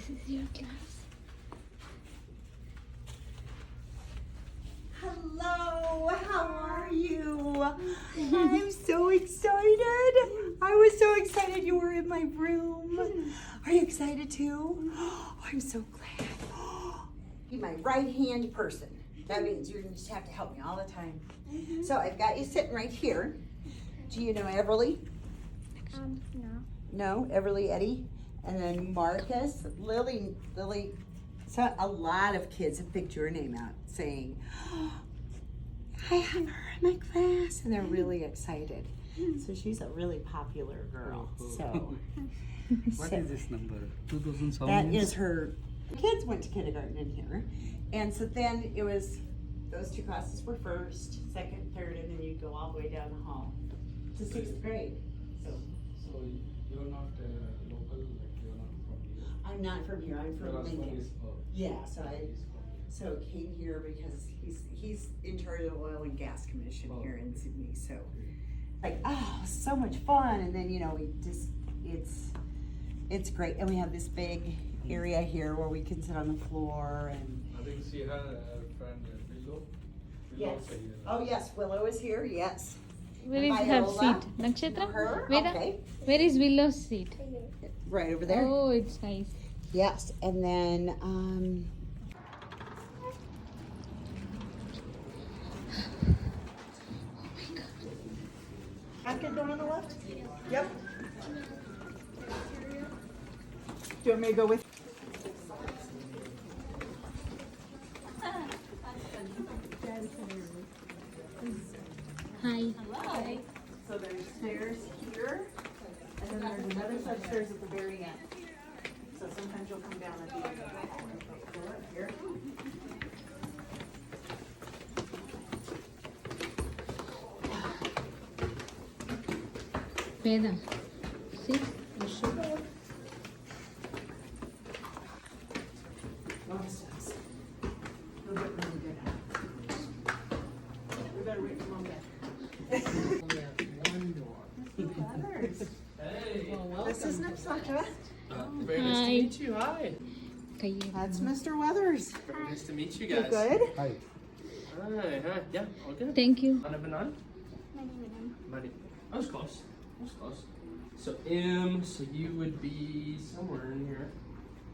This is your class. Hello, how are you? I'm so excited. I was so excited you were in my room. Are you excited too? Oh, I'm so glad. Be my right-hand person. That means you just have to help me all the time. So I've got you sitting right here. Do you know Everly? No. No, Everly, Eddie, and then Marcus, Lily. So a lot of kids have picked your name out, saying, "I have her in my class," and they're really excited. So she's a really popular girl. So What is this number? 2007? that is her. Kids went to kindergarten in here, and so then it was those two classes were first, second, third, and then you'd go all the way down the hall to sixth grade. So So you're not local, like you're not from here. I'm not from here. I'm Your from husband Lincoln. is Yeah, so I is from came here because he's in charge of the Oil and Gas Commission Oh. here in Sydney. So like, oh, so much fun. And then, you know, we just it's great. And we have this big area here where we can sit on the floor and I think she had a friend Willow. yes. Also here. Oh yes, Willow is here, yes. Where And is her Viola. seat? Nakshatra? Her? Where, Okay. where is Willow's seat? Right over there. Oh, it's nice. Yes. And then After door on the left? Yep. Do you want me to go with? Hi. So there's stairs here, and then there's another set of stairs at the very end. So sometimes you'll come down at the end of the hall and go up here. Veda. See? Lots of steps. We'll get really good at it. We better wait for Mom back. This is Nakshatra. Very nice to Hi. meet you. Hi. Kayi. That's Mr. Weathers. Very nice to meet you You guys. good? Hi. Hi. Yeah, all good. Thank you. Anna Banan? Buddy. I was close. I was close. So so you would be somewhere in here,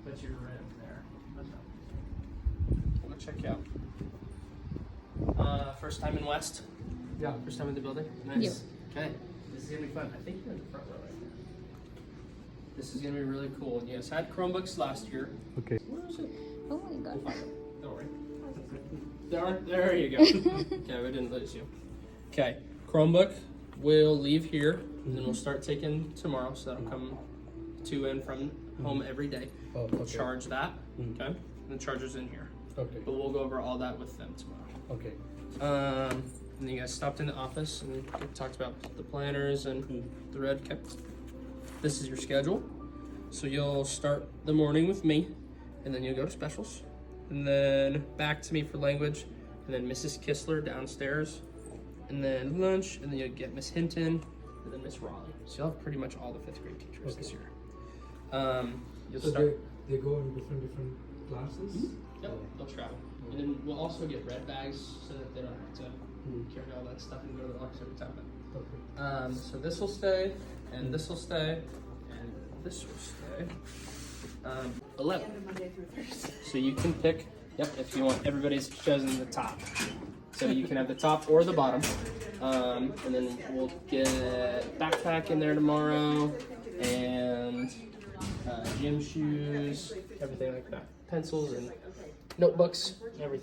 but you're right up there. I'm gonna check you out. First time in West? Yeah. First time in the building? Nice. Okay. This is gonna be fun. I think you're in the front row right now. This is gonna be really cool. And yes, I had Chromebooks last year. Okay. Where is it? Oh my We'll god. find it. Don't worry. There you go. Okay, we didn't lose you. Okay, Chromebook will leave here, and then we'll start taking tomorrow, so that'll come to and from home every day. Oh, We'll okay. charge that, Mhm. okay? And the charger's in here. Okay. But we'll go over all that with them tomorrow. Okay. And then you guys stopped in the office and we talked about the planners and the red kept. This is your schedule. So you'll start the morning with me, and then you'll go to specials, and then back to me for language, and then Mrs. Kistler downstairs, and then lunch, and then you'll get Miss Hinton, and then Miss Raleigh. So you'll have pretty much all the 5th grade teachers this year. You'll So start. they go in different classes? Yep, they'll travel. And then we'll also get red bags so that they don't have to carry all that stuff and go to the office every time. Okay. So this will stay, and this will stay, and this will stay. 11. Monday through Thursday. So you can pick, if you want, everybody's chosen the top. So you can have the top or the bottom. And then we'll get backpack in there tomorrow, and gym shoes, everything like that. Pencils and notebooks, everything.